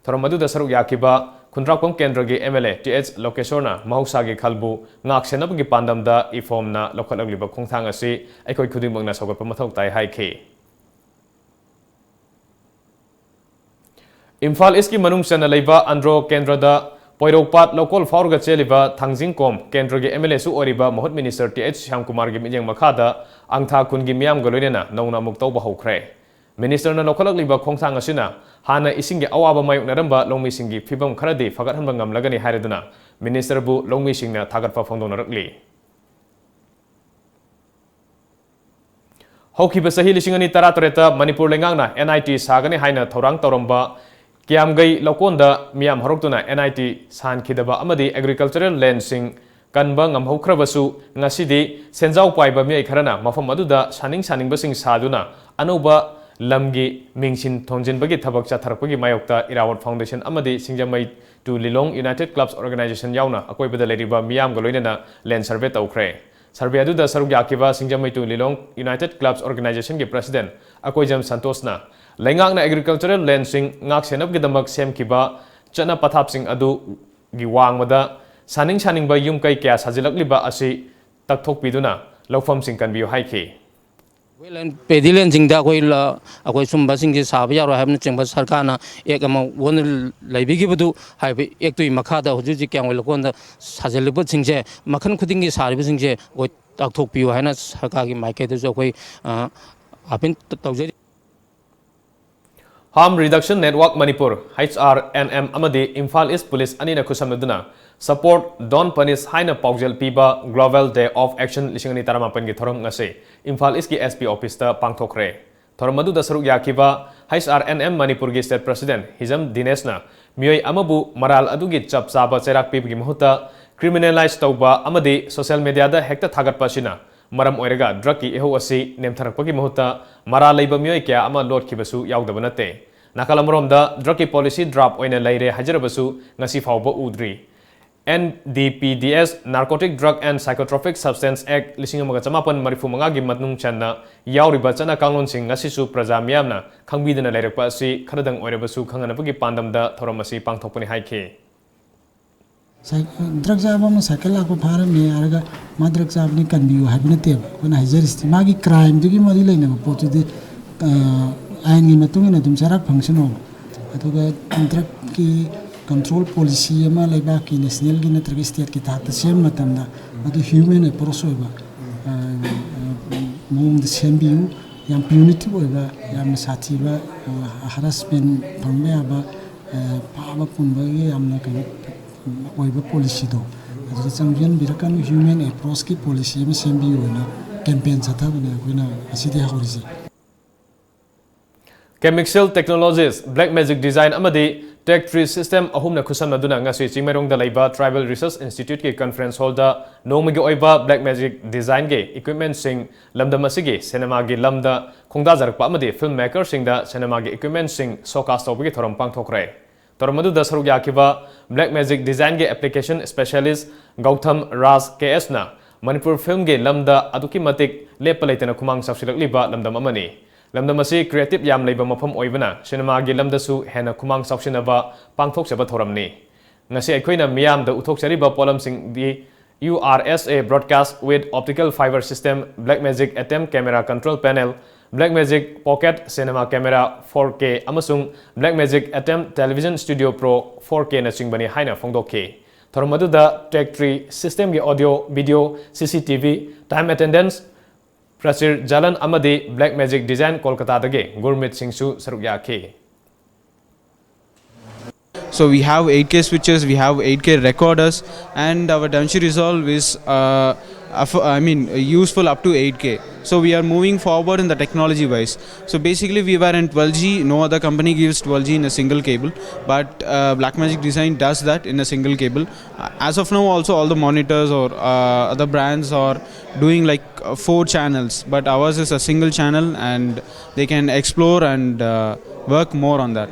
थोरमदुदा सरुक याकिबा खुंद्रापम केंद्र की MLA TH लोकेशोरना महौसा की खलबु ngak senab की पांदमदा इफॉर्मना लोखलगलिबा खोंथांग असि अखोइ खुदिमंगना सौगतप मथौ ताइ हाइखे इम्फाल ईस्ट की मनुंग चन लेबा अंड्रो केंद्रदा पोइरोपात लोकल फाउरगा चेलिबा थांजिंगकोम केंद्र के MLA सु ओरिबा महत मिनिस्टर TH श्यामकुमार की मिजेंग मखादा अंगथा खुन की मियाम गलोइनेना नौना मुक्तौ बहौख्रे मिनिस्टर लोखलगलिबा खोंथांग असिना हाना इसिंगे अवाबा मायुकनरंबा लोंमिसिंगी फिबम खरदि फगतहनबा ngamlagani हाइरदुना मिनिस्टर बु लोंमिसिंगना थागतपा फोंदोनरकली हौखिबा सही लिसिंगनी तरातरेता मणिपुर लेंगांगना NIT सागने हाइना थौरांग तौरंबा कियामगई लौकोंदा मियाम हरोक्तुना NIT सानखिदबा अमदी एग्रीकल्चरल लैंडसिंग कनबा ngamhौख्रबसु ngasiदी सेंजाव पाइबा मियाई खरना मफम अदुदा सानिंग सादुना अनौबा लमगी मिंगसिन थोंजिनबगी थबक चाथरपगी मायोक्ता इरावत फाउंडेशन अमदी Singjamei to Lilong united clubs organisation यावना अकोइबदा लेरिबा मियाम गलोइनेना लैंड सर्वे तौख्रे सर्वे अदुदा सरुक याकिबा Singjamei to Lilong united clubs organisation के प्रेसिडेंट अकोइजम संतोषना लेंगांगना एग्रीकल्चरल लैंड सिंग ngak senabgidamak semkiba chana pathapsing adu gi wangmada saning ba yum kai kya sajilakliba asi takthokpiduna lawfamsing kanbiu haike वेलन पेडिलेन जिंदा अखोई सुंबा सिंग साब यारो हाबन चेंब सरकारना एक अम वन लैबिगिबदु हाइब एक तुई मखादा हुजुजि क्यांग लोकोंदा साजलिब सिंगजे मखन खुदिंगी सारिब सिंगजे ओय ताकथोकपियो हाइना सरकारगी माइकेदु अखोई आपिन तौजरि Harm Reduction Network Manipur HRNM amadi Imphal East Police anina khusamduna support don't punish haina paujal piba Global Day of Action lisingani taramapan gi thorong ngase Imphal East ki SP office ta pangthokre thormadu da saruk yakiba HRNM Manipur gi state president Hizam Dineshna miyoi amabu maral adugi chap chaba cherak pib gi mahuta criminalize tauba amadi social media da hekta thagat pasina maram oirega drug ki eho asi nemtharakpagi mahuta mara leiba miyoi kya ama lot kibasu yaudaba nate nakalamromda drug ki policy drop oina leire hajarabasu ngasi fawba udri NDPDS Narcotic Drug and Psychotropic Substance Act 1995 gi matnung channa yauriba chana kanglon sing ngasisu praja miyamna khangbidana leirakpa asi kharadang oirabasu khanganapagi pandamda thoramasi pangthokpani haike drug चाबा में cycle लाको form में आरगा मा drug चाबनी कन्बियो हाबिने तेब कोना हाइजरिस्ति मागी crime दुगी मरि लेने पोतुदि आइन गी मतुंग न दुम सराक फंक्शन हो अतुगा ड्रग की कंट्रोल पॉलिसी अमा लेबा की नेशनल की नत्रग स्टेट की तात सेम मतमदा अदु ह्यूमन अप्रोच होबा मोंग द सेमबियु याम प्यूनिटी होबा याम साथीबा हरासमेंट फंगबे आबा पाबा पुनबगे यामना कने ओइबा पॉलिसी दो अदु चंगियन बिरकन ह्यूमन अप्रोच की पॉलिसी में सेमबियु ना कैंपेन साथा बने Koyna असिदे हरिजे Chemical Technologies, Black Magic Design amadi Tech Tree System ahumna khusamnaduna ngasi Chingmerongda leiba Tribal Research Institute ki conference hall da nongmagi oiba Black Magic Design ge equipment sing lamdam asigi cinema gi lamda khongda jarakpa amadi filmmaker sing da cinema gi equipment sing showcase tawbagi thoram pangthokre tormadu da saruk yakiba Black Magic Design ge application specialist Gautam Raj KS na Manipur film ge lamda aduki matik lepa leitena khumang sapsilak liba lamdam amani lamdam asi creative yam leiba mafam oibana cinema gi lamdasu hena khumang sapsinaba pangthok seba thoramni ngasi aikoina miyam da uthok chariba polam sing di URSA broadcast with optical fiber system Blackmagic Atom camera control panel Blackmagic Pocket cinema camera 4K amasung Blackmagic Atom television studio pro 4K na singbani haina phongdokki thormadu da Tech Tree system gi audio video CCTV time attendance Prasir Jalan Amadi Blackmagic Design Kolkata dage Gurmit Singsu Sarugyaki. So we have 8K switches, we have 8K recorders, and our Davinci Resolve is useful up to 8K. So we are moving forward in the technology wise. So basically we were in 12G, no other company gives 12G in a single cable, but Blackmagic Design does that in a single cable. As of now also all the monitors or other brands are doing like 4 channels, but ours is a single channel and they can explore and work more on that.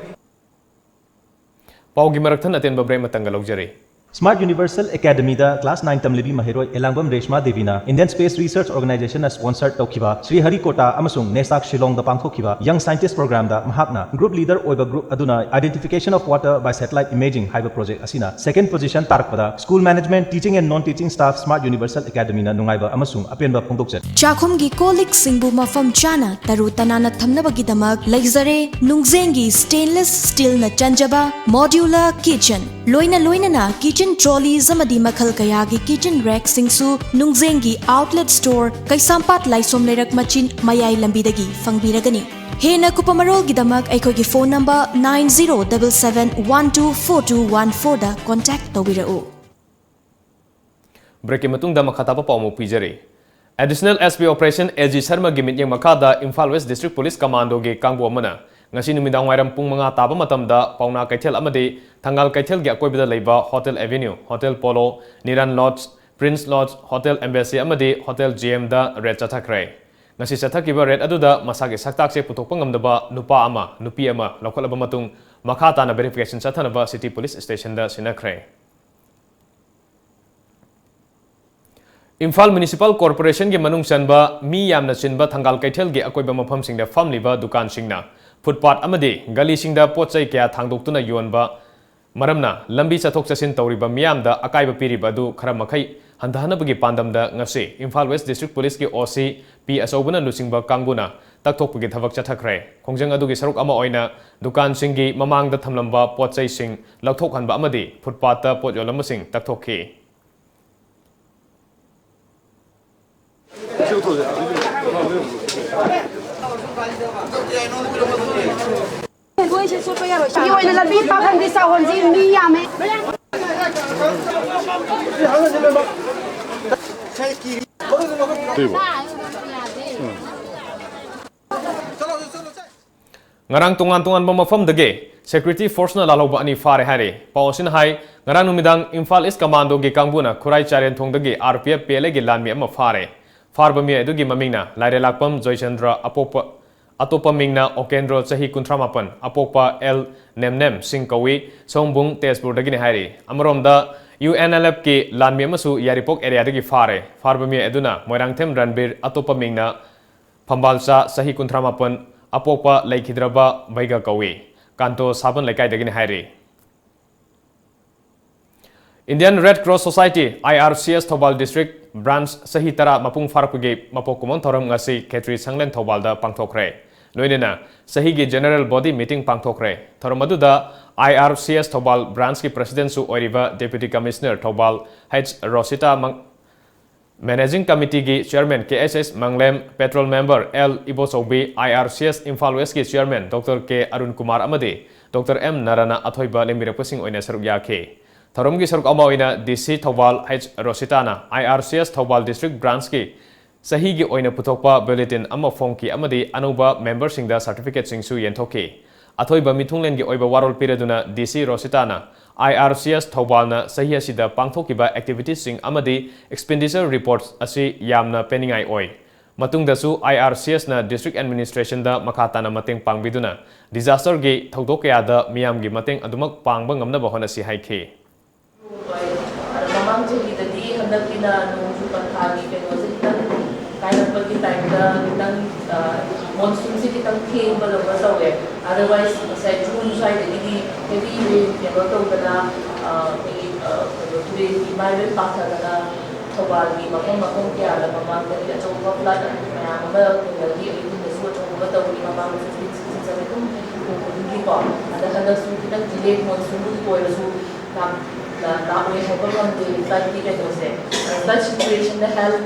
Paugi maraktan atin babre matanga logjari. Smart Universal Academy da class 9 tamlibi mahiroi Elangam Reshma Devina Indian Space Research Organization as sponsored Tokiba Sri Harikota amasung Nesak Shillong da Pangthokiba Young Scientist Program da Mahakna group leader oiba group aduna identification of water by satellite imaging haiba project asina second position tarakpada school management teaching and non-teaching staff Smart Universal Academy na nungaiba amasung apenba phongdokchet Chakhumgi kolik singbu mafam chana taru tanana thamnabagi damak laizare nungzengi stainless steel na chanjaba modular kitchen loina na kitchen trolleys amadi makhal kaya gi kitchen rack singsu nungzengi outlet store kaisampat laisom lerak machin mayai lambidagi fangbiragani hena kupamarol gidamak aikogi phone number 9077124214 da contact tawirau Break matung da makata pa paumo pijari Additional SP Operation AG Sharma gi mityang makada Imphal West District Police Commando gi kangbo amana ngasi numidang wairam pung mga taba matamda pauna kaithel amadi thangal kaithel gi akoibida leiba Hotel Avenue Hotel Polo Niran Lodge Prince Lodge Hotel Embassy amadi Hotel GM da red chathakrai ngasi chathakiba red aduda masagi saktak se putokpa ngamdaba nupa ama nupi ama lokhalaba matung makhata na verification chathanaba City Police Station da sinakrai Imphal Municipal Corporation gi manung chanba mi yamna chinba thangal kaithel gi akoiba mafam singda famliba dukan singna footpath amadi gali singda pochai kya thangdoktuna yonba maramna lambi chathok chasin tawriba miyamda akaiba piriba du khara makhai handahanabagi pandamda ngase Imphal West District Police ki OC P asobuna lusingba kanguna takthokpagi thabak chathakre khongjang adugi saruk ama oina dukan singi mamangda thamlamba pochai sing lathok hanba amadi footpath ta pot yolama sing takthokki Ngarang tungan-tungan mafam dage security force na laloba ani fare hari pausin hai ngarang numidang Imphal East Commando gi kangbuna khurai charen thong dage RPF PLA gi lanmi ama fare farba mi adugi mamingna laire lakpam Joychandra atopa mingna Okendro chahi 38 apopa L Nemnem Singkawi Songbung Tezpur dagi ni hari amromda UNLF ki lanmi amasu Yaripok area dagi fare farba mi aduna Moirangthem Ranbir atopa mingna Pambalsa chahi 38 apopa Laikhidraba Baiga Kawi kanto saban laikai dagi ni hari Indian Red Cross Society IRCS Thobal District Branch sahi tara mapung farapagi mapokumon thoram ngasi Khetri Sanglen Thobalda pangthokre loinena sahi gi General Body Meeting pangthokre thoramaduda IRCS Thobal Branch ki President su oiriba Deputy Commissioner Thobal H Rosita Managing Committee gi Chairman KSS Manglem Petrol Member L Ibosobi IRCS Imphal West ki Chairman Dr K Arun Kumar amadi Dr M Narana athoiba lemirapasing oina saruk yakhe Tharomgi saruk ama oina DC Thobal H Rositana IRCS Thobal District Branch ki Sahigi oina putokpa bulletin ama phongki amadi anuba membersingda certificate singsu yenthoki. Athoiba mithunglengi oiba warol pireduna DC Rositana IRCS Thobalna sahi asida pangthokiba activities sing amadi expenditure reports asi yamna peningai oi. Matungdasu IRCS na district administration da makatana mateng pangbiduna disaster gi thodok kayada miyamgi mateng adumak pangba ngamnaba honasi haike. Mamang chahidadi handakina nung supanthagi kenosi kind of time kitang monsoon si kitang thing balaba tawe otherwise sa June side di heavy rain kaya to kana today Bible pakha kana thawal gi makong kya la mamang kaya chong flood na mga lagi ito na suot ng mga tawi mamang sa itong hindi pa ada handa su kitang delay monsoon ko so na we have on the flood di kaya se such situation na help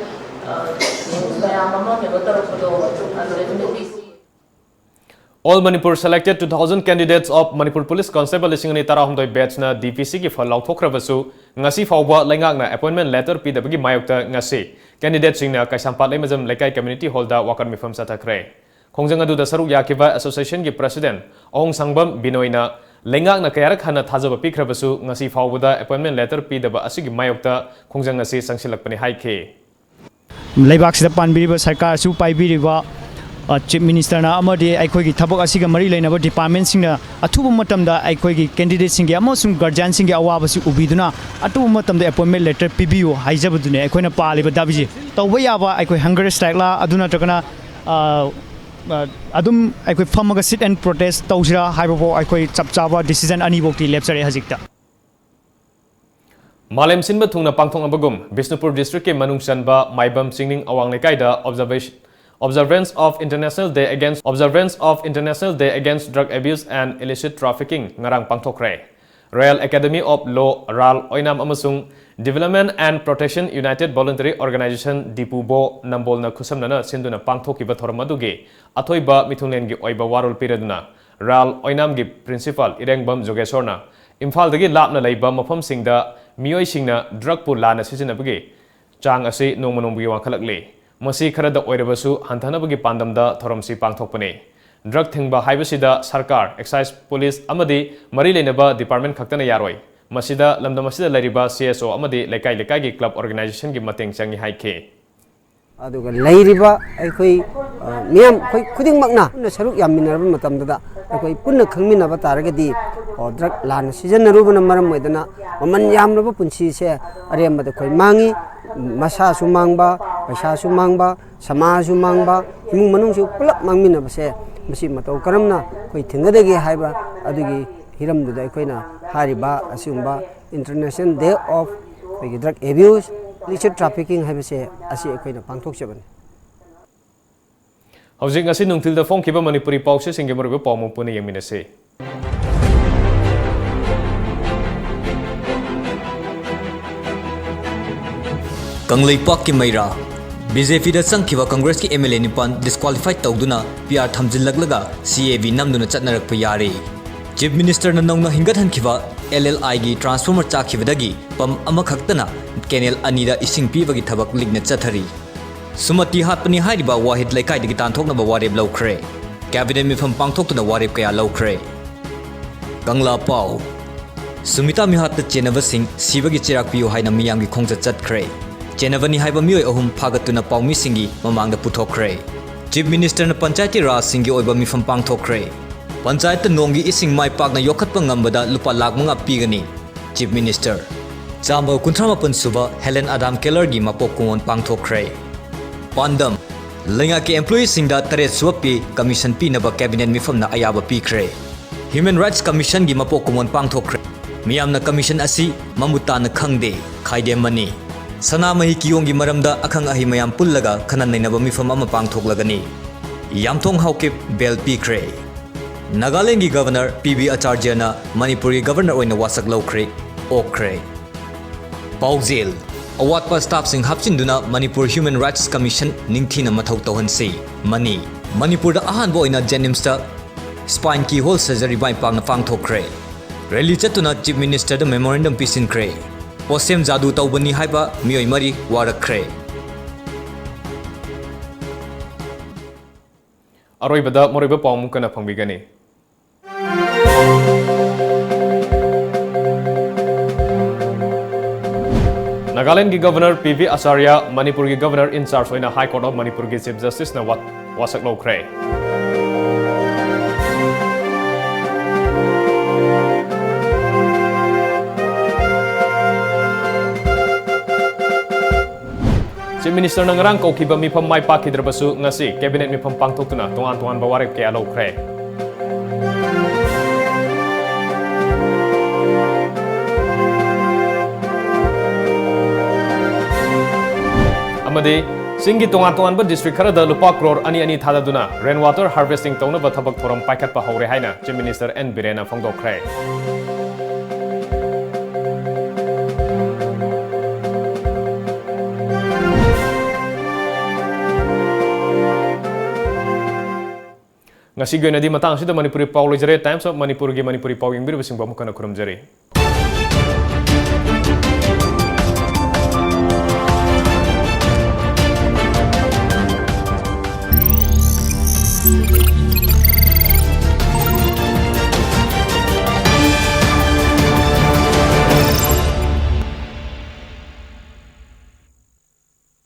All Manipur selected 2,000 candidates of Manipur Police Constable Lisingani Tarahumdoi batch na DPC ki fall lauthokrabasu ngasi fawba lengak na appointment letter pidabagi mayokta ngasi candidate singna kaisampat lemajam lekai community hall da wakar mifam satakre khongjang adu da saruk yakiba association ki president Ong Sangbam Binoina lengak na kayarak hana thajaba pikrabasu ngasi fawba da appointment letter pidaba asigi mayokta khongjang ngasi sangsilakpani haike Laibak Panbiriba Sarkar Su Paibiriba Chief Minister na Amadi Aikogi Tabak Asiga Mari Lainaba Department Singa Atuba Matamda Aikogi Candidate Singa Amosum Guardian Singa Awabasi Ubiduna Atuba Matamda appointment letter PBU Haijabudune Aikoina Paliba Dabiji Tawayaba Aiko Hunger Strike La Aduna Takana Adum Aiko Famaga sit and protest Tausira Haibo Aiko Chapchaba decision Anibokti Lepsare Hazikta Malem Sinba Tungna Pangthong Abagum, Bisnupur District ke Manung Sanba, Maibam Singing Awang Lekaida, Observance of International Day Against Drug Abuse and Illicit Trafficking, Ngarang Pangthokre. Royal Academy of Law, RAL Oinam Amasung, Development and Protection United Voluntary Organization, Dipubo, Nambolna Kusamnana, Sinduna Pangthoki Bathoramadugi, Atoiba Mithunengi Oiba Warul Pireduna, RAL Oinam gi Principal, Irengbam Jogesorna, Imphal dagi lapna leiba mafam singda miyoi singna drug pu lana sisinabagi chang asi nongmanongbugi wangkhalakli masi kharada oirabasu hanthanabagi pandamda thoramsi pangthokpani drug thingba haibasida sarkar excise police amadi mari leinaba department khaktana yaroi masida lamdamasida lariba CSO amadi lekai gi club organization gi mateng changi haike aduga leiriba aikoi miyam khoi khuding makna na saruk yaminarba matamda aikoi punna khangminaba taragadi drug lan season rubana maram moidana maman yamnaba punsi se aremba khoi mangi masa su mangba paisa su mangba sama su mangba himung manung su pulak mangminaba se masi matau karamna khoi thingadagi haiba adugi hiramduda aikoina hariba asumba International Day of Drug Abuse illicit trafficking haibase asi aikoina pangthokchabani Hojik ngasi nungtilda phongkiba Manipuri pause singe moriba pawmu pune yeminase Kanglaipak ki Maira BJP da changkiba Congress ki MLA nipan disqualified tawduna PR thamjillaglaga CAV namduna chatnarak yari Chief Minister na nongna hingat hankiba LLI gi transformer chakhibadagi pam amakhaktana Kenel Anida ising pibagi thabak ligna chathari Sumati hatpani hairiba wahid laikai digi tanthoknaba wareb lawkhre Cabinet mifam pangthoktuna wareb kaya lawkhre Kangla Pau Sumita mihat chenava sing sibagi chirak piu haina miyamgi khongja chatkre Chenavani haiba mioi ahum phagatuna paumi singi mamangda puthokre Chief Minister na Panchayati Raj singi oiba mifam pangthokre Panchayat nonggi ising mai pakna yokhatpa ngambada lupa lakh manga pigani Chief Minister Chamba Kuntramapan Suba Helen Adam Keller gi mapokon pangthokre Pandam Lenga ke employees singda tare suapi commission pinaba cabinet mifam na ayaba pikre Human Rights Commission gi mapokon pangthokre Miyamna commission asi mamutana khangde khaide mani Sanamahi kiyongi maramda akhang ahi mayam pullaga khanan nainaba mifam ama pangthoklagani Yamthong Haukip bel pikre Nagaland gi Governor PB Acharya na Manipuri Governor oina wasak lawkhre okre Pauzil awatpa staff sing hapchinduna Manipur Human Rights Commission ningthina mathau tawhansi mani Manipur da ahan boina Jenims ta spine keyhole surgery by pangna pangthokre rally chatuna Chief Minister da memorandum pisinkre posem jadu tawbani haiba mioi mari warakre Aroibada moriba pawmu kana phangbigani. Nagaland ki Governor PV Acharya, Manipur ki Governor in charge oina High Court of Manipur ki Chief Justice na wasak lokre. Chief Minister nangarang kaukiba mipam mai pakidrabasu ngasi Cabinet mipam pangtokuna tungan bawarip kaya lokre. Amadi Singi tungan district karada lupa crore ani thadaduna rainwater harvesting tawna ba thabak thoram paikat pa hore haina Chief Minister N Birena phongdokre. Ngasi goy na di matang sida Manipuri Pau lejare Times of Manipur gi Manipuri Pau ingbir bising bamu kana kurum jare.